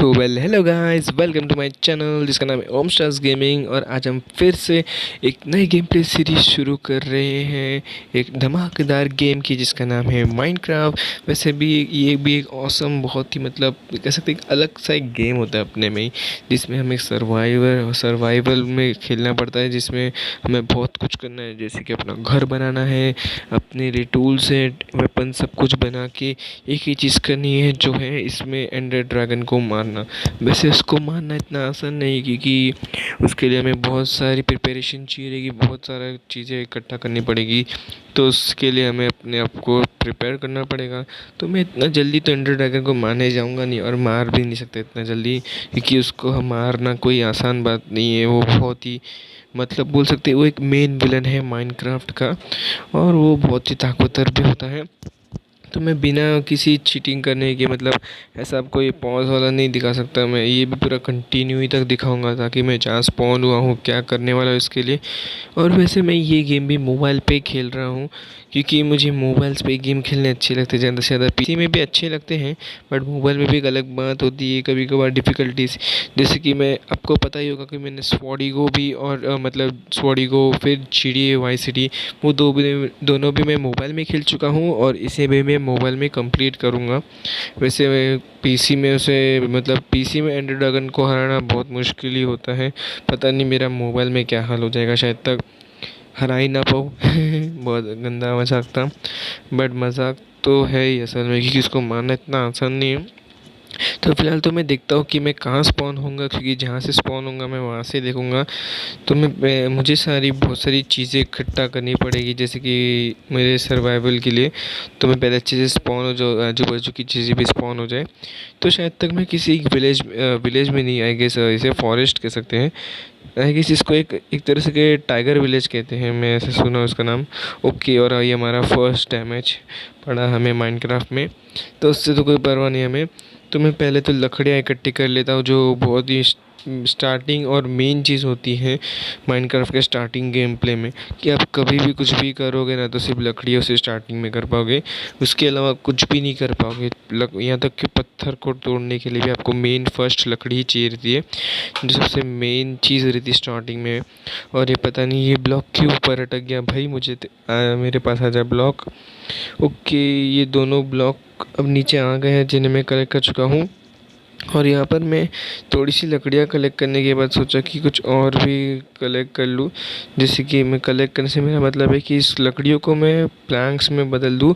So hello guys, welcome to my channel जिसका नाम है ओम स्टार्स गेमिंग। और आज हम फिर से एक नई गेम प्ले सीरीज शुरू कर रहे हैं, एक धमाकेदार गेम की जिसका नाम है माइनक्राफ्ट। वैसे भी ये भी एक ऑसम, बहुत ही मतलब कह सकते हैं एक अलग सा एक गेम होता है अपने में ही, जिसमें हमें सर्वाइवल में खेलना पड़ता है, जिसमें हमें बहुत कुछ करना है, जैसे कि अपना घर बनाना है, अपने लिए टूल्स है, वेपन सब कुछ बना के एक ही चीज़ करनी है जो है इसमें एंडर ड्रैगन को मारना। वैसे उसको मारना इतना आसान नहीं, क्योंकि उसके लिए हमें बहुत सारी प्रिपरेशन चाहिए रहेगी, बहुत सारा चीज़ें इकट्ठा करनी पड़ेगी। तो उसके लिए हमें अपने आप को प्रिपेयर करना पड़ेगा। तो मैं इतना जल्दी तो एंडर ड्रैगन को मारने जाऊंगा नहीं, और मार भी नहीं सकते इतना जल्दी, क्योंकि उसको हम मारना कोई आसान बात नहीं है। वो बहुत ही मतलब बोल सकते हैं वो एक मेन विलन है माइनक्राफ्ट का, और वो बहुत ही ताकतवर भी होता है। तो मैं बिना किसी चीटिंग करने के, मतलब ऐसा आपको ये पॉज वाला नहीं दिखा सकता, मैं ये भी पूरा कंटिन्यू ही तक दिखाऊंगा, ताकि मैं जहाँ स्पॉन हुआ हूँ क्या करने वाला हूँ इसके लिए। और वैसे मैं ये गेम भी मोबाइल पे खेल रहा हूँ, क्योंकि मुझे मोबाइल्स पे गेम खेलने अच्छे लगते हैं। ज़्यादा से ज़्यादा पीसी में भी अच्छे लगते हैं, बट मोबाइल में भी एक अलग बात होती है कभी कभार डिफ़िकल्टीज। जैसे कि मैं आपको पता ही होगा कि मैंने स्वॉडिगो भी और मतलब स्वॉडिगो फिर GTA वाई सिटी, वो दोनों भी मैं मोबाइल में खेल चुका हूँ, और इसे भी मैं मोबाइल में कंप्लीट करूँगा। वैसे मैं पीसी में उसे मतलब पीसी में एंडर ड्रैगन को हराना बहुत मुश्किल ही होता है। पता नहीं मेरा मोबाइल में क्या हाल हो जाएगा, शायद तक हरा ही ना पाऊँ। बहुत गंदा मजाक था, बट मजाक तो है ही असल में, क्योंकि इसको मारना इतना आसान नहीं है। तो फिलहाल तो मैं देखता हूँ कि मैं कहाँ स्पॉन होऊंगा, क्योंकि जहाँ से स्पॉन होऊंगा मैं वहाँ से देखूंगा। तो मुझे बहुत सारी चीज़ें इकट्ठा करनी पड़ेगी, जैसे कि मेरे सर्वाइवल के लिए। तो मैं पहले अच्छे से स्पॉन हो जाओ, आजू बाजू की चीज़ें भी स्पॉन हो जाए। तो शायद तक मैं किसी विलेज में नहीं, आई गेस इसे फॉरेस्ट कह सकते हैं। आई गेस इसको एक एक तरह से के टाइगर विलेज कहते हैं, मैं ऐसे सुना उसका नाम। ओके, और ये हमारा फर्स्ट डैमेज पड़ा हमें माइनक्राफ्ट में, तो उससे तो कोई परवाह नहीं हमें। तो मैं पहले तो लकड़ियाँ इकट्ठी कर लेता हूँ, जो बहुत ही स्टार्टिंग और मेन चीज़ होती है माइनक्राफ्ट के स्टार्टिंग गेम प्ले में, कि आप कभी भी कुछ भी करोगे ना तो सिर्फ लकड़ियों से स्टार्टिंग में कर पाओगे, उसके अलावा कुछ भी नहीं कर पाओगे। यहाँ तक कि पत्थर को तोड़ने के लिए भी आपको मेन फर्स्ट लकड़ी ही चाहिए रहती है, जो सबसे मेन चीज़ रहती है स्टार्टिंग में। और ये पता नहीं ये ब्लॉक क्यों ऊपर अटक गया भाई, मेरे पास आ जा ब्लॉक। ओके, ये दोनों ब्लॉक अब नीचे आ गए हैं, जिन्हें मैं कलेक्ट कर चुका हूँ। और यहाँ पर मैं थोड़ी सी लकड़ियाँ कलेक्ट करने के बाद सोचा कि कुछ और भी कलेक्ट कर लूँ। जैसे कि मैं कलेक्ट करने से मेरा मतलब है कि इस लकड़ियों को मैं प्लैंक्स में बदल दूँ,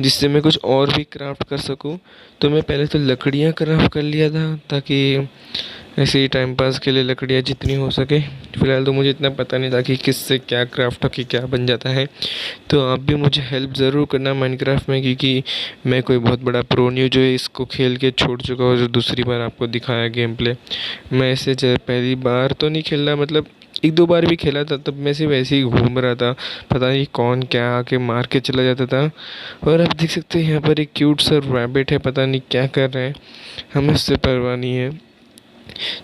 जिससे मैं कुछ और भी क्राफ्ट कर सकूँ। तो मैं पहले तो लकड़ियाँ क्राफ्ट कर लिया था, ताकि ऐसे ही टाइम पास के लिए लकड़ियाँ जितनी हो सके। फ़िलहाल तो मुझे इतना पता नहीं था कि किससे क्या क्राफ्ट हो कि क्या बन जाता है। तो आप भी मुझे हेल्प ज़रूर करना माइनक्राफ्ट में, क्योंकि मैं कोई बहुत बड़ा प्रो नहीं हूँ जो इसको खेल के छोड़ चुका हूँ, जो दूसरी बार आपको दिखाया गेम प्ले। मैं ऐसे पहली बार तो नहीं खेल रहा, मतलब एक दो बार भी खेला था, तब मैं सिर्फ ऐसे ही घूम रहा था, पता नहीं कौन क्या आके मार के चला जाता था। और आप देख सकते हैं यहाँ पर एक क्यूट सा रैबिट है, पता नहीं क्या कर रहे हैं, हमें उससे परवाह नहीं है।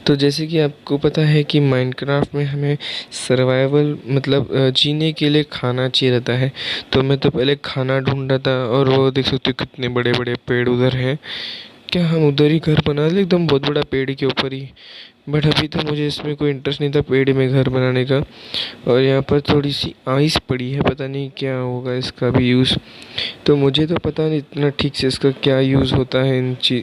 तो जैसे कि आपको पता है कि माइनक्राफ्ट में हमें सर्वाइवल मतलब जीने के लिए खाना चाहिए रहता है। तो मैं तो पहले खाना ढूंढ रहा था, और वो देख सकते हो कितने बड़े बड़े पेड़ उधर हैं। क्या हम उधर ही घर बना लें, एकदम बहुत बड़ा पेड़ के ऊपर ही। बट अभी तो मुझे इसमें कोई इंटरेस्ट नहीं था पेड़ में घर बनाने का। और यहाँ पर थोड़ी सी आइस पड़ी है, पता नहीं क्या होगा इसका भी यूज़। तो मुझे तो पता नहीं इतना ठीक से इसका क्या यूज़ होता है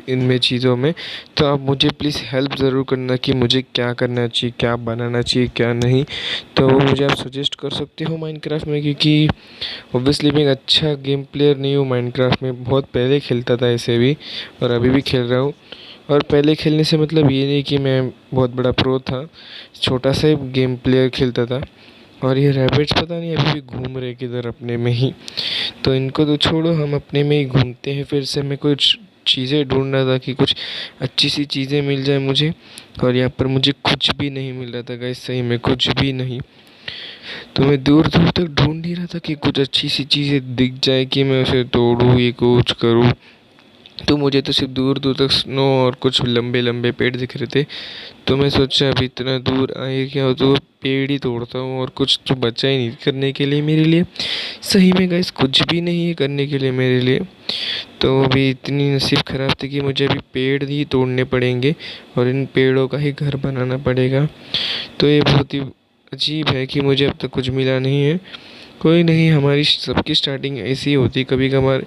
इनमें चीज़ों में। तो आप मुझे प्लीज़ हेल्प ज़रूर करना कि मुझे क्या करना चाहिए, क्या बनाना चाहिए, क्या नहीं। तो वो मुझे आप सजेस्ट कर सकते हो माइनक्राफ्ट में, क्योंकि ऑब्वियसली मैं एक अच्छा गेम प्लेयर नहीं हूँ माइनक्राफ्ट में, बहुत पहले खेलता था इसे भी, और अभी भी खेल रहा हूँ। और पहले खेलने से मतलब ये नहीं कि मैं बहुत बड़ा प्रो था, छोटा सा गेम प्लेयर खेलता था। और ये रैबिट्स पता नहीं अभी भी घूम रहे किधर अपने में ही। तो इनको तो छोड़ो, हम अपने में ही घूमते हैं। फिर से मैं कुछ चीज़ें ढूंढ रहा था कि कुछ अच्छी सी चीज़ें मिल जाए मुझे, और यहाँ पर मुझे कुछ भी नहीं मिल रहा था गाइस, सही में कुछ भी नहीं। तो मैं दूर दूर तक ढूंढ ही रहा था कि कुछ अच्छी सी चीज़ें दिख जाए कि मैं उसे तोड़ूँ, ये कुछ करूँ। तो मुझे तो सिर्फ दूर दूर तक स्नो और कुछ लंबे लंबे पेड़ दिख रहे थे। तो मैं सोचा अभी इतना दूर आए क्या तो पेड़ ही तोड़ता हूँ, और कुछ तो बचा ही नहीं करने के लिए मेरे लिए। सही में गाइस कुछ भी नहीं है करने के लिए मेरे लिए। तो अभी इतनी नसीब ख़राब थी कि मुझे अभी पेड़ ही तोड़ने पड़ेंगे और इन पेड़ों का ही घर बनाना पड़ेगा। तो ये बहुत ही अजीब है कि मुझे अब तक कुछ मिला नहीं है। कोई नहीं, हमारी सबकी स्टार्टिंग ऐसी ही होती है कभी कभार,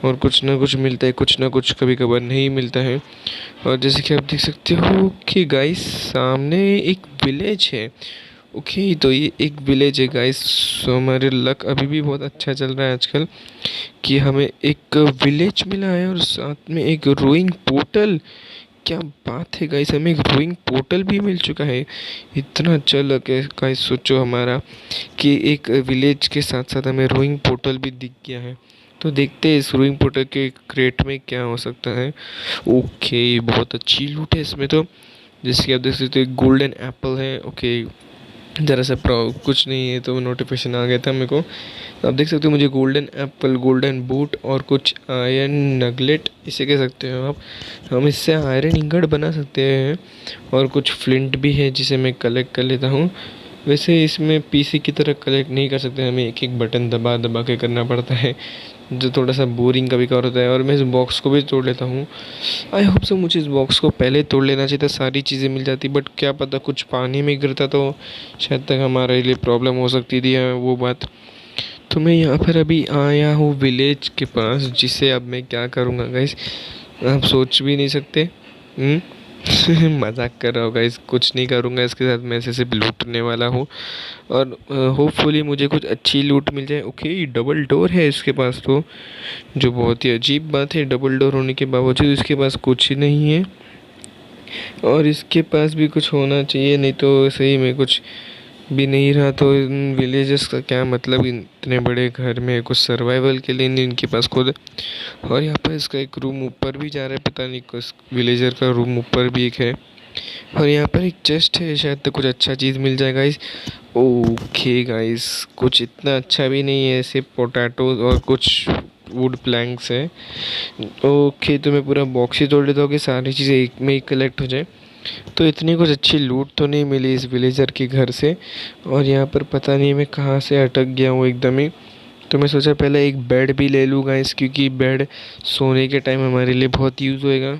और कुछ ना कुछ मिलता है, कुछ ना कुछ कभी कभार नहीं मिलता है। और जैसे कि आप देख सकते हो कि गाइस सामने एक विलेज है। ओके, तो ये एक विलेज है गाइस। हमारे लक अभी भी बहुत अच्छा चल रहा है आजकल कि हमें एक विलेज मिला है और साथ में एक रोइंग पोर्टल। क्या बात है गाइस, हमें एक रोइंग पोर्टल भी मिल चुका है। इतना अच्छा लक है गाइस, सोचो हमारा कि एक विलेज के साथ साथ हमें रोइंग पोर्टल भी दिख गया है। तो देखते हैं इस रोइंग पोर्टल के क्रेट में क्या हो सकता है। ओके, बहुत अच्छी लूट है इसमें तो। जैसे कि आप देख सकते हो गोल्डन एप्पल है। ओके, ज़रा सा कुछ नहीं है तो नोटिफिकेशन आ गया था मेरे को। तो आप देख सकते हो मुझे गोल्डन एप्पल, गोल्डन बूट और कुछ आयरन नगलेट इसे कह सकते हो आप। हम इससे आयरन इंगट बना सकते हैं, और कुछ फ्लिंट भी है जिसे मैं कलेक्ट कर लेता हूँ। वैसे इसमें पीसी की तरह कलेक्ट नहीं कर सकते, हमें एक एक बटन दबा दबा के करना पड़ता है, जो थोड़ा सा बोरिंग कभी कभार होता है। और मैं इस बॉक्स को भी तोड़ लेता हूँ। आई होप सो मुझे इस बॉक्स को पहले तोड़ लेना चाहिए था, सारी चीज़ें मिल जाती, बट क्या पता कुछ पानी में गिरता तो शायद तक हमारे लिए प्रॉब्लम हो सकती थी वो बात। तो मैं यहाँ पर अभी आया हूँ विलेज के पास, जिसे अब मैं क्या करूँगा गाइस आप सोच भी नहीं सकते। मजाक कर रहा हूँ गाइस, कुछ नहीं करूँगा इसके साथ, मैं इसे सिर्फ लूटने वाला हूँ। और होपफुली मुझे कुछ अच्छी लूट मिल जाए। ओके, डबल डोर है इसके पास तो, जो बहुत ही अजीब बात है, डबल डोर होने के बावजूद इसके पास कुछ ही नहीं है। और इसके पास भी कुछ होना चाहिए, नहीं तो सही में कुछ भी नहीं रहा। तो इन विलेजेस का क्या मतलब, इतने बड़े घर में कुछ सर्वाइवल के लिए नहीं इनके पास खुद। और यहाँ पर इसका एक रूम ऊपर भी जा रहा है, पता नहीं किस विलेजर का रूम ऊपर भी एक है। और यहाँ पर एक चेस्ट है, शायद तो कुछ अच्छा चीज़ मिल जाएगा गाइस। ओके गाइस, कुछ इतना अच्छा भी नहीं है, सिर्फ पोटैटोज और कुछ वुड प्लैंक्स है। ओके, तो मैं पूरा बॉक्स ही तोड़ लेता हूँ कि सारी चीज़ें एक में ही कलेक्ट हो जाए। तो इतनी कुछ अच्छी लूट तो नहीं मिली इस विलेजर के घर से। और यहाँ पर पता नहीं मैं कहाँ से अटक गया हूँ एकदम ही। तो मैं सोचा पहले एक बेड भी ले लूँगा इस, क्योंकि बेड सोने के टाइम हमारे लिए बहुत यूज़ होएगा।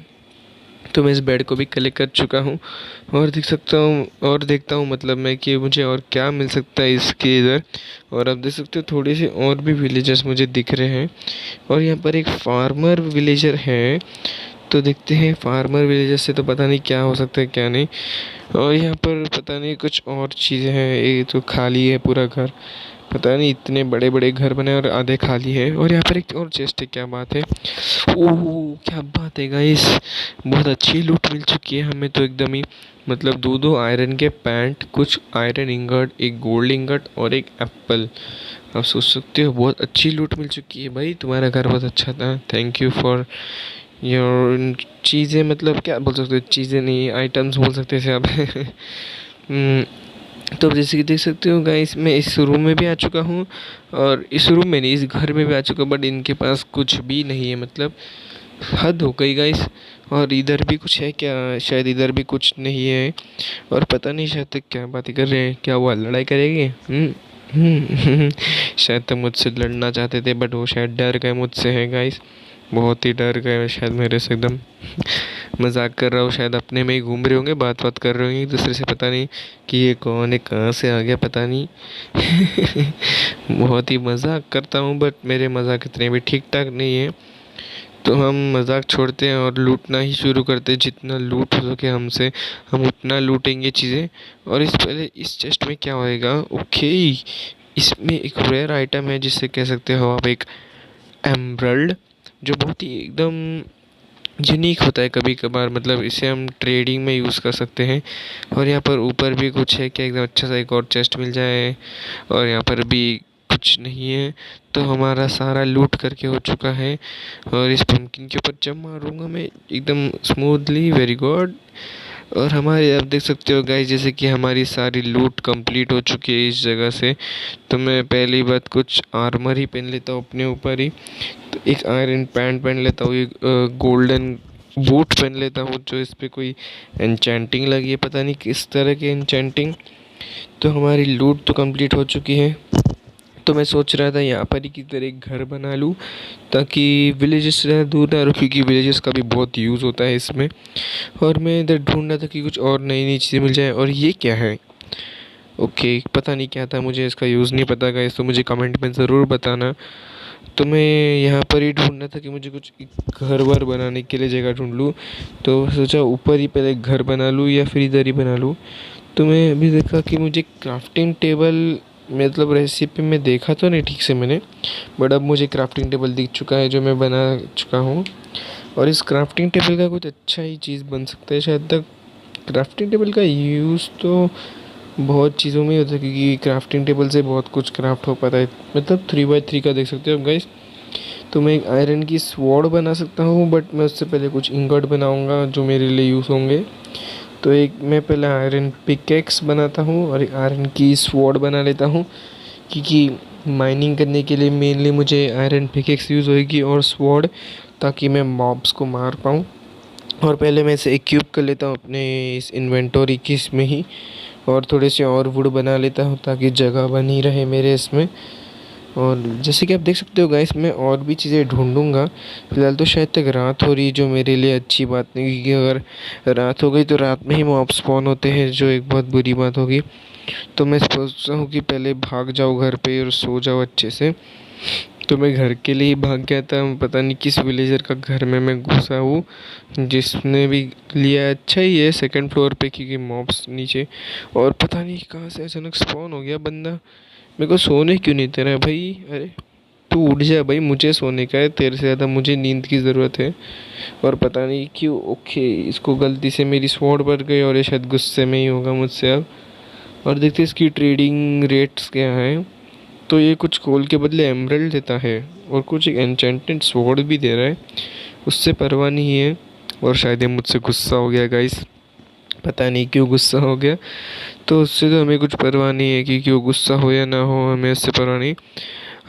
तो मैं इस बेड को भी कलेक्ट कर चुका हूँ, और देख सकता हूँ और देखता हूँ मतलब मैं कि मुझे और क्या मिल सकता है इसके इधर। और आप देख सकते हो थोड़ी सी और भी विलेजर्स मुझे दिख रहे हैं। और यहाँ पर एक फार्मर विलेजर है, तो देखते हैं फार्मर विलेजर से तो पता नहीं क्या हो सकता है क्या नहीं। और यहाँ पर पता नहीं कुछ और चीज़ें हैं, ये तो खाली है पूरा घर। पता नहीं इतने बड़े बड़े घर बने और आधे खाली है। और यहाँ पर एक और चेस्ट है, क्या बात है। ओह, क्या बात है गाइस, बहुत अच्छी लूट मिल चुकी है हमें तो एकदम ही। मतलब दो दो आयरन के पैंट, कुछ आयरन इंगट, एक गोल्ड इंगट और एक एप्पल। आप सोच सकते हो बहुत अच्छी लूट मिल चुकी है भाई, तुम्हारा घर बहुत अच्छा था। थैंक यू फॉर योर चीज़ें, मतलब क्या बोल सकते हो, चीज़ें नहीं आइटम्स बोल सकते थे आप। तो जैसे कि देख सकते हो गाइस, मैं इस रूम में भी आ चुका हूँ, और इस रूम में नहीं इस घर में भी आ चुका, बट इनके पास कुछ भी नहीं है, मतलब हद हो गई गाइस। और इधर भी कुछ है क्या, शायद इधर भी कुछ नहीं है। और पता नहीं शायद तक क्या बातें कर रहे हैं, क्या हुआ लड़ाई करेंगे। शायद तक मुझसे लड़ना चाहते थे, बट वो शायद डर गए मुझसे है गाइस, बहुत ही डर गए शायद मेरे से एकदम। मजाक कर रहा हूँ, शायद अपने में ही घूम रहे होंगे, बात बात कर रहे होंगे एक दूसरे से, पता नहीं कि ये कौन है, कहाँ से आ गया पता नहीं। बहुत ही मजाक करता हूँ, बट मेरे मजाक इतने भी ठीक ठाक नहीं है। तो हम मजाक छोड़ते हैं और लूटना ही शुरू करते हैं, जितना लूट हो सके हमसे हम उतना लूटेंगे चीज़ें। और इस पहले इस चेस्ट में क्या होएगा। ओके, इसमें एक रेयर आइटम है जिससे कह सकते हो आप एक एमरल्ड, जो बहुत ही एकदम यूनिक होता है कभी कभार, मतलब इसे हम ट्रेडिंग में यूज़ कर सकते हैं। और यहाँ पर ऊपर भी कुछ है क्या, एकदम अच्छा सा एक और चेस्ट मिल जाए। और यहाँ पर भी कुछ नहीं है, तो हमारा सारा लूट करके हो चुका है। और इस पंपकिन के ऊपर जब मारूंगा मैं एकदम स्मूथली, वेरी गुड। और हमारे आप देख सकते हो गाइस, जैसे कि हमारी सारी लूट कंप्लीट हो चुकी है इस जगह से। तो मैं पहली बात कुछ आर्मर ही पहन लेता हूँ अपने ऊपर ही, तो एक आयरन पैंट पहन लेता हूँ, एक गोल्डन बूट पहन लेता हूँ जो इस पर कोई एन्चेंटिंग लगी है, पता नहीं किस तरह की एन्चेंटिंग। तो हमारी लूट तो कंप्लीट हो चुकी है। तो मैं सोच रहा था यहाँ पर ही की तरह एक घर बना लूँ ताकि विलेजेस से ज़्यादा दूर ना रहूँ, क्योंकि विलेजेस का भी बहुत यूज़ होता है इसमें। और मैं इधर ढूंढ रहा था कि कुछ और नई नई चीज़ें मिल जाए। और ये क्या है? ओके, पता नहीं क्या था, मुझे इसका यूज़ नहीं पता गाइस, तो मुझे कमेंट में ज़रूर बताना। तो मैं यहाँ पर ही ढूंढ रहा था कि मुझे कुछ घर वर बनाने के लिए जगह ढूंढ लूँ। तो सोचा ऊपर ही पहले घर बना लूँ या फिर इधर ही बना लूँ। तो मैं अभी देखा कि मुझे क्राफ्टिंग टेबल, मतलब रेसिपी में देखा तो नहीं ठीक से मैंने, बट अब मुझे क्राफ्टिंग टेबल दिख चुका है जो मैं बना चुका हूँ। और इस क्राफ्टिंग टेबल का कुछ अच्छा ही चीज़ बन सकता है शायद तक। क्राफ्टिंग टेबल का यूज़ तो बहुत चीज़ों में होता है, क्योंकि क्राफ्टिंग टेबल से बहुत कुछ क्राफ्ट हो पाता है। मतलब 3x3 का देख सकते हो आप गाइस। तो मैं एक आयरन की स्वॉर्ड बना सकता हूँ, बट मैं उससे पहले कुछ इंगट बनाऊँगा जो मेरे लिए यूज़ होंगे। तो एक मैं पहले आयरन पिकेक्स बनाता हूँ और एक आयरन की स्वॉर्ड बना लेता हूँ, क्योंकि माइनिंग करने के लिए मेनली मुझे आयरन पिकेक्स यूज़ होएगी और स्वॉर्ड, ताकि मैं मॉब्स को मार पाऊँ। और पहले मैं इसे इक्विप कर लेता हूँ अपने इस इन्वेंटरी की इसमें ही, और थोड़े से और वुड बना लेता हूँ ताकि जगह बनी रहे मेरे इसमें। और जैसे कि आप देख सकते हो गाइस, मैं और भी चीज़ें ढूंढूंगा। फिलहाल तो शायद तक रात हो रही है, जो मेरे लिए अच्छी बात नहीं, क्योंकि अगर रात हो गई तो रात में ही मॉब स्पॉन होते हैं, जो एक बहुत बुरी बात होगी। तो मैं सोचता हूँ कि पहले भाग जाओ घर पे और सो जाओ अच्छे से। तो मैं घर के लिए ही भाग गया था, पता नहीं किस विलेजर का घर में मैं घुसा हूँ, जिसने भी लिया अच्छा ही है सेकंड फ्लोर पे, क्योंकि मॉब्स नीचे। और पता नहीं कहाँ से अचानक स्पॉन हो गया बंदा। मेरे को सोने क्यों नहीं दे रहा है भाई? अरे तू उठ जा भाई, मुझे सोने का है, तेरे से ज़्यादा मुझे नींद की ज़रूरत है। और पता नहीं क्यों, ओके, इसको गलती से मेरी स्वॉर्ड पड़ गई और ये शायद गुस्से में ही होगा मुझसे अब। और देखते इसकी ट्रेडिंग रेट्स क्या हैं। तो ये कुछ गोल्ड के बदले एमरल्ड देता है और कुछ एक एन्चेंटेड स्वॉर्ड भी दे रहा है, उससे परवाह नहीं है। और शायद ये मुझसे गुस्सा हो गया गाइस, पता नहीं क्यों गुस्सा हो गया। तो उससे तो हमें कुछ परवाह नहीं है कि क्यों गुस्सा हो या ना हो, हमें उससे परवाह नहीं।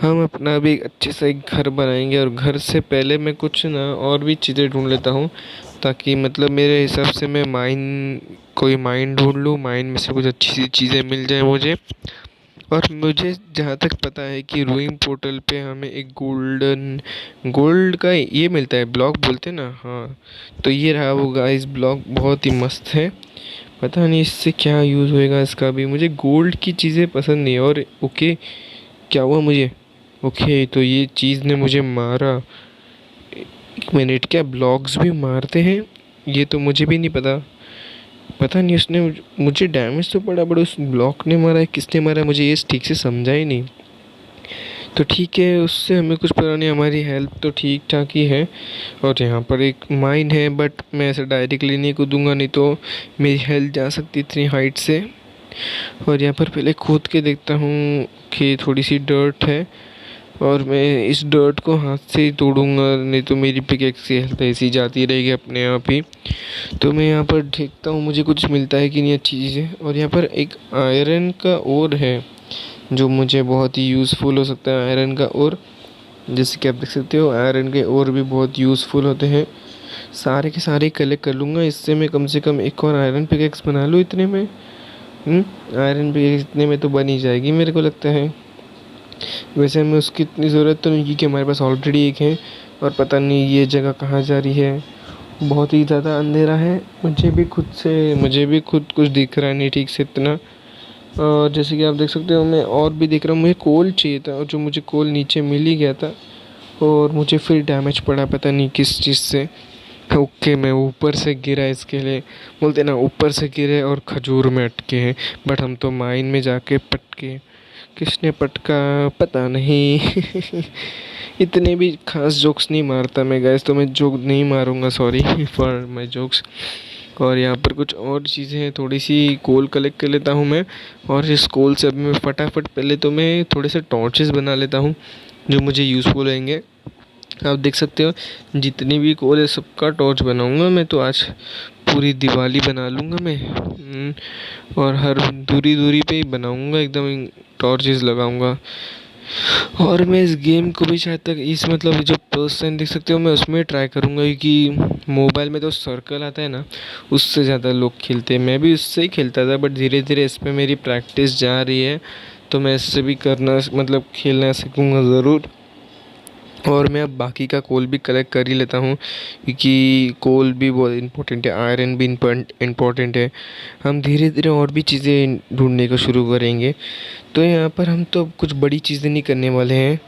हम अपना भी अच्छे से एक घर बनाएंगे, और घर से पहले मैं कुछ ना और भी चीज़ें ढूंढ लेता हूँ, ताकि मतलब मेरे हिसाब से मैं कोई माइन ढूंढ लूँ, माइन में से कुछ अच्छी सी चीज़ें मिल जाए मुझे। और मुझे जहाँ तक पता है कि रूइंग पोर्टल पे हमें एक गोल्ड का ये मिलता है, ब्लॉक बोलते हैं ना, हाँ। तो ये रहा वो गाइस ब्लॉक, बहुत ही मस्त है। पता नहीं इससे क्या यूज़ होएगा इसका भी, मुझे गोल्ड की चीज़ें पसंद नहीं है। और ओके, क्या हुआ मुझे? ओके, तो ये चीज़ ने मुझे मारा। एक मिनट, क्या ब्लॉक्स भी मारते हैं? ये तो मुझे भी नहीं पता। पता नहीं उसने मुझे डैमेज तो पड़ा, बट उस ब्लॉक ने मारा है, किसने मारा है, मुझे ये ठीक से समझा ही नहीं। तो ठीक है, उससे हमें कुछ पता नहीं, हमारी हेल्थ तो ठीक ठाक ही है। और यहाँ पर एक माइन है, बट मैं ऐसे डायरेक्टली नहीं कूदूँगा, नहीं तो मेरी हेल्थ जा सकती इतनी हाइट से। और यहाँ पर पहले कूद के देखता हूँ कि थोड़ी सी डर्ट है, और मैं इस डर्ट को हाथ से ही तोड़ूंगा, नहीं तो मेरी पिकेक्स की हेल्थ ऐसी जाती रहेगी अपने आप ही। तो मैं यहाँ पर देखता हूँ मुझे कुछ मिलता है कि नहीं अच्छी चीज़ें। और यहाँ पर एक आयरन का ओर है जो मुझे बहुत ही यूज़फुल हो सकता है, आयरन का ओर। जैसे कि आप देख सकते हो, आयरन के ओर भी बहुत यूज़फुल होते हैं। सारे के सारे कलेक्ट कर लूँगा, इससे मैं कम से कम एक और आयरन पिकेक्स बना लूँ इतने में। आयरन पिकेक्स इतने में तो बन ही जाएगी मेरे को लगता है। वैसे हमें उसकी इतनी ज़रूरत तो नहीं, क्योंकि हमारे पास ऑलरेडी एक है। और पता नहीं ये जगह कहाँ जा रही है, बहुत ही ज़्यादा अंधेरा है, मुझे भी खुद कुछ दिख रहा नहीं ठीक से इतना। और जैसे कि आप देख सकते हो, मैं और भी देख रहा हूँ, मुझे कोल चाहिए था, और जो मुझे कोल नीचे मिल ही गया था। और मुझे फिर डैमेज पड़ा, पता नहीं किस चीज़ से। ओके, मैं ऊपर से गिरा, इसके लिए बोलते ना, ऊपर से गिरे और खजूर में अटके हैं। बट हम तो माइन में जाके पटके, किसने पटका पता नहीं। इतने भी खास जोक्स नहीं मारता मैं गैस, तो मैं जोक नहीं मारूंगा, सॉरी फॉर माय जोक्स। और यहाँ पर कुछ और चीज़ें हैं, थोड़ी सी कोल कलेक्ट कर लेता हूँ मैं। और इस कोल से अभी मैं फटाफट पहले तो मैं थोड़े से टॉर्चेस बना लेता हूँ जो मुझे यूज़फुल रहेंगे। आप देख सकते हो, जितनी भी कोल है सबका टॉर्च बनाऊंगा मैं, तो आज पूरी दिवाली बना लूँगा मैं। और हर दूरी दूरी पे ही बनाऊंगा एकदम, टॉर्चेस लगाऊंगा। और मैं इस गेम को भी शायद तक इस मतलब जो पर्सन देख सकते हो मैं उसमें ट्राई करूँगा, क्योंकि मोबाइल में तो सर्कल आता है ना, उससे ज़्यादा लोग खेलते हैं। मैं भी उससे ही खेलता था, बट धीरे धीरे इस पे मेरी प्रैक्टिस जा रही है, तो मैं इससे भी करना मतलब खेलना सीखूँगा ज़रूर। और मैं अब बाकी का कोल भी कलेक्ट कर ही लेता हूँ, क्योंकि कोल भी बहुत इम्पोर्टेंट है, आयरन भी इम्पोर्टेंट है। हम धीरे धीरे और भी चीज़ें ढूंढने को शुरू करेंगे। तो यहाँ पर हम तो कुछ बड़ी चीज़ें नहीं करने वाले हैं।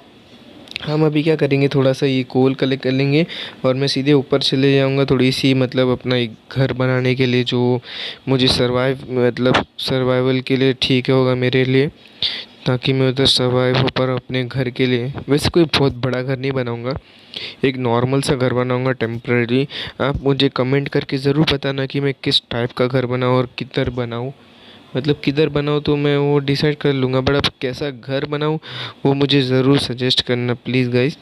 हम अभी क्या करेंगे, थोड़ा सा ये कोल कलेक्ट कर लेंगे और मैं सीधे ऊपर चले जाऊँगा, थोड़ी सी मतलब अपना एक घर बनाने के लिए, जो मुझे सर्वाइवल के लिए ठीक होगा मेरे लिए, ताकि मैं उधर सर्वाइव हो पर अपने घर के लिए। वैसे कोई बहुत बड़ा घर नहीं बनाऊंगा, एक नॉर्मल सा घर बनाऊंगा टेम्परेरी। आप मुझे कमेंट करके ज़रूर बताना कि मैं किस टाइप का घर बनाऊँ और किधर बनाऊँ, मतलब किधर बनाऊँ तो मैं वो डिसाइड कर लूँगा, बट अब कैसा घर बनाऊँ वो मुझे ज़रूर सजेस्ट करना प्लीज़ गाइस।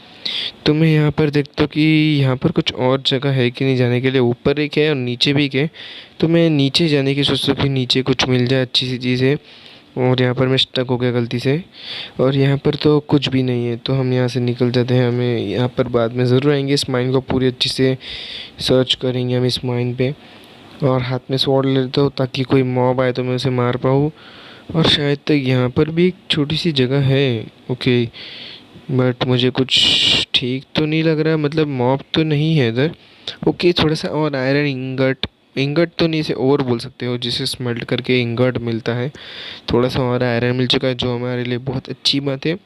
तो मैं यहाँ पर देखता हूँ कि यहाँ पर कुछ और जगह है कि नहीं जाने के लिए, ऊपर एक है और नीचे भी एक है। तो मैं नीचे जाने की सोचता हूँ कि नीचे कुछ मिल जाए अच्छी सी चीज़ें। और यहाँ पर मैं स्टक हो गया गलती से, और यहाँ पर तो कुछ भी नहीं है, तो हम यहाँ से निकल जाते हैं। हमें यहाँ पर बाद में ज़रूर आएंगे, इस माइन को पूरी अच्छी से सर्च करेंगे हम इस माइन पे। और हाथ में स्वॉर्ड ले लेता हूँ ताकि कोई मॉब आए तो मैं उसे मार पाऊँ। और शायद तक यहाँ पर भी एक छोटी सी जगह है, ओके, बट मुझे कुछ ठीक तो नहीं लग रहा, मतलब मॉब तो नहीं है इधर। ओके, थोड़ा सा और आयरन इंगट, इंगट तो नहीं, इसे और बोल सकते हो, जिसे स्मेल्ट करके इंगट मिलता है। थोड़ा सा और आयरन मिल चुका है, जो हमारे लिए बहुत अच्छी बात है।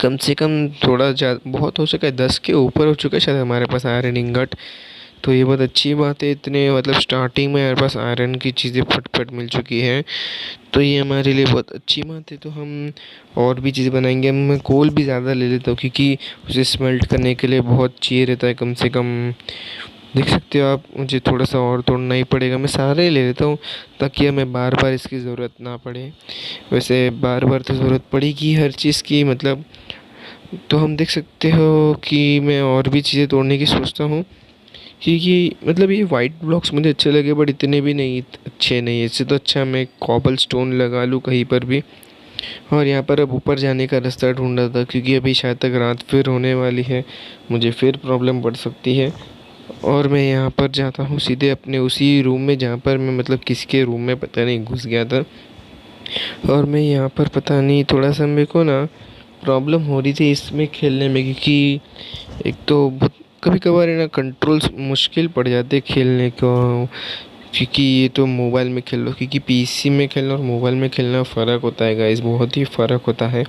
कम से कम थोड़ा ज़्यादा बहुत हो चुका है, 10 के ऊपर हो चुका है शायद हमारे पास आयरन इंगट। तो ये बहुत अच्छी बात है, इतने मतलब स्टार्टिंग में हमारे पास आयरन की चीज़ें फटफट मिल चुकी हैं, तो ये हमारे लिए बहुत अच्छी बात है। तो हम और भी चीज़ बनाएंगे। मैं कोल भी ज़्यादा ले लेता हूँ, क्योंकि उसे स्मेल्ट करने के लिए बहुत चाहिए रहता है, कम से कम देख सकते हो आप। मुझे थोड़ा सा और तोड़ना ही पड़ेगा, मैं सारे ले लेता हूँ ताकि हमें बार बार इसकी ज़रूरत ना पड़े। वैसे बार बार तो ज़रूरत पड़ेगी हर चीज़ की, मतलब। तो हम देख सकते हो कि मैं और भी चीज़ें तोड़ने की सोचता हूँ, क्योंकि मतलब ये वाइट ब्लॉक्स मुझे अच्छे लगे, बट इतने भी नहीं अच्छे नहीं है। इससे तो अच्छा मैं कॉबल स्टोन लगा लूँ कहीं पर भी। और यहाँ पर अब ऊपर जाने का रास्ता ढूंढ रहा था, क्योंकि अभी शायद तक रात फिर होने वाली है, मुझे फिर प्रॉब्लम पड़ सकती है। और मैं यहाँ पर जाता हूँ सीधे अपने उसी रूम में जहाँ पर मैं मतलब किसी के रूम में पता नहीं घुस गया था। और मैं यहाँ पर पता नहीं थोड़ा सा मेरे को ना प्रॉब्लम हो रही थी इसमें खेलने में, क्योंकि एक तो बहुत कभी कभार है ना कंट्रोल्स मुश्किल पड़ जाते खेलने को, क्योंकि ये तो मोबाइल में खेल लो, क्योंकि पीसी में खेलना और मोबाइल में खेलना फ़र्क होता है गाइस, बहुत ही फ़र्क होता है।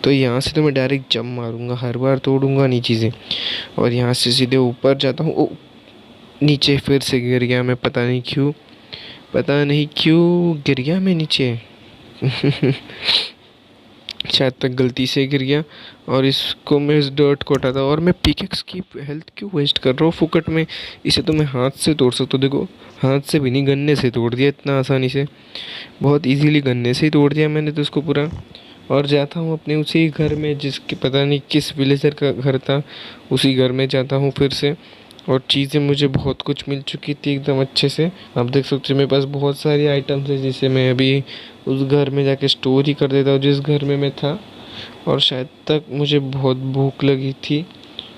तो यहाँ से तो मैं डायरेक्ट जंप मारूंगा, हर बार तोड़ूंगा नहीं चीज़ें। और यहाँ से सीधे ऊपर जाता हूँ, ओ नीचे फिर से गिर गया मैं, पता नहीं क्यों गिर गया मैं नीचे। शायद तक गलती से गिर गया। और इसको मैं इस डर्ट को हटाता हूँ, और मैं पिकेक्स की हेल्थ क्यों वेस्ट कर रहा हूँ फुकट में। इसे तो मैं हाथ से तोड़ सकता हूँ, देखो हाथ से भी नहीं, गन्ने से तोड़ दिया इतना आसानी से, बहुत इजीली गन्ने से ही तोड़ दिया मैंने तो उसको पूरा। और जाता हूँ अपने उसी घर में जिसके पता नहीं किस विलेजर का घर था, उसी घर में जाता हूँ फिर से। और चीज़ें मुझे बहुत कुछ मिल चुकी थी एकदम अच्छे से। आप देख सकते हो मेरे पास बहुत सारी आइटम्स है, जिसे मैं अभी उस घर में जाके स्टोर ही कर देता हूँ जिस घर में मैं था। और शायद तक मुझे बहुत भूख लगी थी,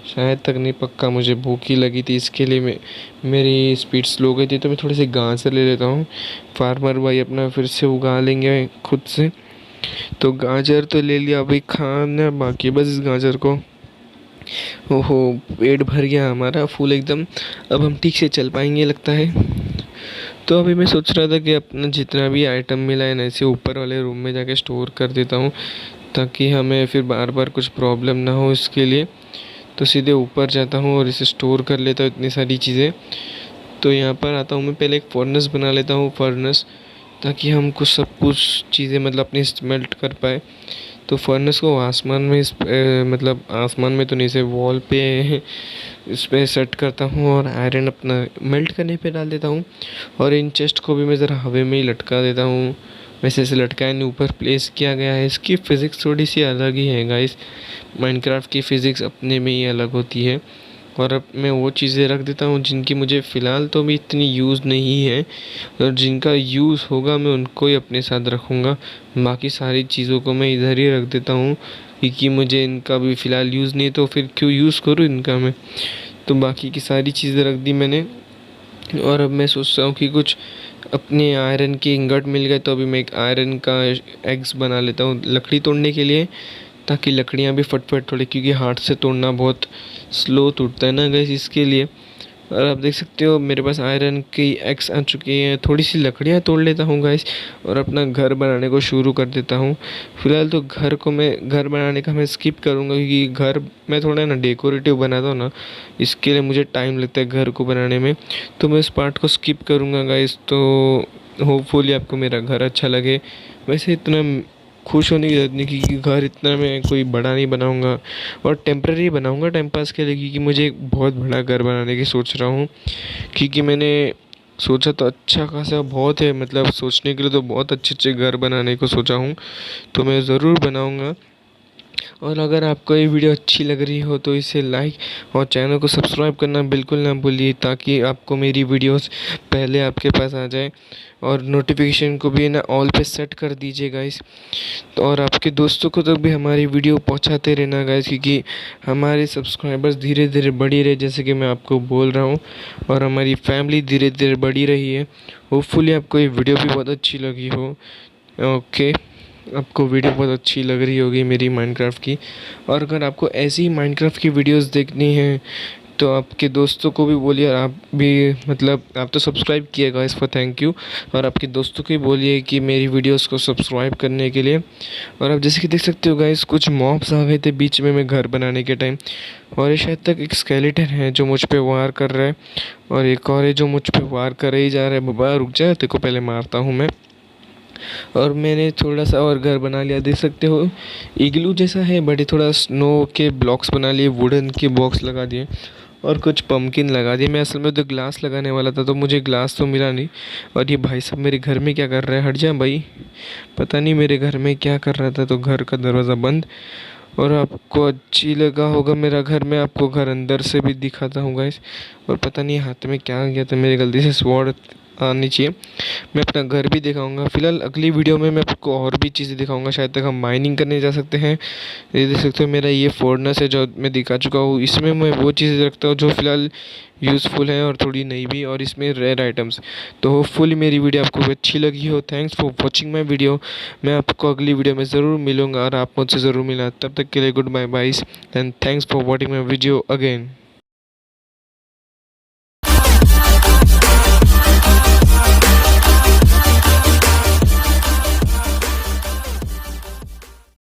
शायद तक नहीं पक्का मुझे भूख ही लगी थी, इसके लिए मेरी स्पीड स्लो गई थी। तो मैं थोड़ी सी गाजर ले लेता हूँ, फार्मर भाई अपना फिर से उगा लेंगे खुद से। तो गाजर तो ले लिया, अभी खाना बाकी बस इस गाजर को। ओहो, पेट भर गया हमारा फुल एकदम, अब हम ठीक से चल पाएंगे लगता है। तो अभी मैं सोच रहा था कि अपना जितना भी आइटम मिला है ना, इसे ऊपर वाले रूम में जाके स्टोर कर देता हूँ, ताकि हमें फिर बार बार कुछ प्रॉब्लम ना हो इसके लिए। तो सीधे ऊपर जाता हूँ और इसे स्टोर कर लेता हूँ इतनी सारी चीज़ें। तो यहाँ पर आता हूँ, मैं पहले एक फर्नेस बना लेता हूँ, फर्नेस, ताकि हम कुछ चीज़ें मतलब अपनी स्मेल्ट कर पाए। तो फर्नेस को आसमान में मतलब आसमान में तो नहीं से वॉल पे इस पे सेट करता हूँ, और आयरन अपना मेल्ट करने पे डाल देता हूँ। और इन चेस्ट को भी मैं ज़रा हवा में ही लटका देता हूँ, वैसे इसे लटकाया नहीं, ऊपर प्लेस किया गया है। इसकी फ़िज़िक्स थोड़ी सी अलग ही है गाइस, माइनक्राफ्ट की फ़िज़िक्स अपने में ही अलग होती है। और अब मैं वो चीज़ें रख देता हूँ जिनकी मुझे फ़िलहाल तो अभी इतनी यूज़ नहीं है, और जिनका यूज़ होगा मैं उनको ही अपने साथ रखूँगा। बाकी सारी चीज़ों को मैं इधर ही रख देता हूँ, क्योंकि मुझे इनका भी फ़िलहाल यूज़ नहीं है, तो फिर क्यों यूज़ करूँ इनका मैं। तो बाकी की सारी चीज़ें रख दी मैंने। और अब मैं सोच रहा हूँ कि कुछ अपने आयरन के इंगट मिल गए, तो अभी मैं एक आयरन का एग्स बना लेता हूँ लकड़ी तोड़ने के लिए, ताकि लकड़ियाँ भी फट तोड़े, क्योंकि हाथ से तोड़ना बहुत स्लो टूटता है ना गैस, इसके लिए। और आप देख सकते हो मेरे पास आयरन की एक्स आ चुकी है। थोड़ी सी लकड़ियाँ तोड़ लेता हूँ गाइस, और अपना घर बनाने को शुरू कर देता हूँ। फिलहाल तो घर बनाने का मैं स्किप करूँगा, क्योंकि घर मैं थोड़ा ना डेकोरेटिव बनाता हूँ ना, इसके लिए मुझे टाइम लगता है घर को बनाने में, तो मैं इस पार्ट को स्किप करूँगा गाइस। तो होपफुली आपको मेरा घर अच्छा लगे। वैसे इतना खुश होने की ज़रूरत नहीं, क्योंकि घर इतना मैं कोई बड़ा नहीं बनाऊँगा, और टेम्पररी बनाऊँगा टाइम पास के लिए, क्योंकि मुझे एक बहुत बड़ा घर बनाने की सोच रहा हूँ। क्योंकि मैंने सोचा तो अच्छा खासा बहुत है, मतलब सोचने के लिए तो बहुत अच्छे अच्छे घर बनाने को सोचा हूँ, तो मैं ज़रूर बनाऊँगा। और अगर आपको ये वीडियो अच्छी लग रही हो तो इसे लाइक और चैनल को सब्सक्राइब करना बिल्कुल ना भूलिए, ताकि आपको मेरी वीडियोस पहले आपके पास आ जाए। और नोटिफिकेशन को भी ना ऑल पे सेट कर दीजिए गाइस। तो और आपके दोस्तों को तो भी हमारी वीडियो पहुंचाते रहना गाइस, क्योंकि हमारे सब्सक्राइबर्स धीरे धीरे बढ़ी रहे, जैसे कि मैं आपको बोल रहा हूँ, और हमारी फैमिली धीरे धीरे बढ़ी रही है। होपफुली आपको ये वीडियो भी बहुत अच्छी लगी हो। ओके, आपको वीडियो बहुत अच्छी लग रही होगी मेरी माइनक्राफ्ट की। और अगर आपको ऐसी ही माइनक्राफ्ट की वीडियोस देखनी है तो आपके दोस्तों को भी बोलिए, और आप भी, मतलब आप तो सब्सक्राइब किएगा इस पर थैंक यू, और आपके दोस्तों को भी बोलिए कि मेरी वीडियोस को सब्सक्राइब करने के लिए। और आप जैसे कि देख सकते हो गाइस, कुछ मॉब्स आ गए थे बीच में मैं घर बनाने के टाइम, और ये शायद तक एक स्केलेटन है जो मुझ पे वार कर रहा है, और एक और है जो मुझ पे वार कर ही जा रहा है। बाबा रुक जा, तेरे को पहले मारता हूँ मैं। और मैंने थोड़ा सा और घर बना लिया, देख सकते हो इग्लू जैसा है, बड़े थोड़ा स्नो के ब्लॉक्स बना लिए, वुडन के बॉक्स लगा दिए, और कुछ पम्पकिन लगा दिए। मैं असल में तो ग्लास लगाने वाला था, तो मुझे ग्लास तो मिला नहीं। और ये भाई साहब मेरे घर में क्या कर रहा है, हट जा भाई, पता नहीं मेरे घर में क्या कर रहा था। तो घर का दरवाज़ा बंद। और आपको अच्छी लगा होगा मेरा घर, मैं आपको घर अंदर से भी दिखाता हूँ गाइस। और पता नहीं हाथ में क्या आ गया था मेरे, गलती से स्वॉर्ड आनी चाहिए। मैं अपना घर भी दिखाऊंगा। फिलहाल अगली वीडियो में मैं आपको और भी चीज़ें दिखाऊंगा, शायद तक हम माइनिंग करने जा सकते हैं। ये देख सकते हो मेरा ये फोर्नेस है जो मैं दिखा चुका हूँ, इसमें मैं वो चीज़ें रखता हूँ जो फिलहाल यूज़फुल है और थोड़ी नई भी, और इसमें रेयर आइटम्स। तो होपफुली मेरी वीडियो आपको अच्छी लगी हो। Thanks for watching my video. मैं आपको अगली वीडियो में ज़रूर मिलूँगा, और आप मुझसे ज़रूर मिलना। तब तक के लिए गुड बाय बाइस, and thanks for watching my video again.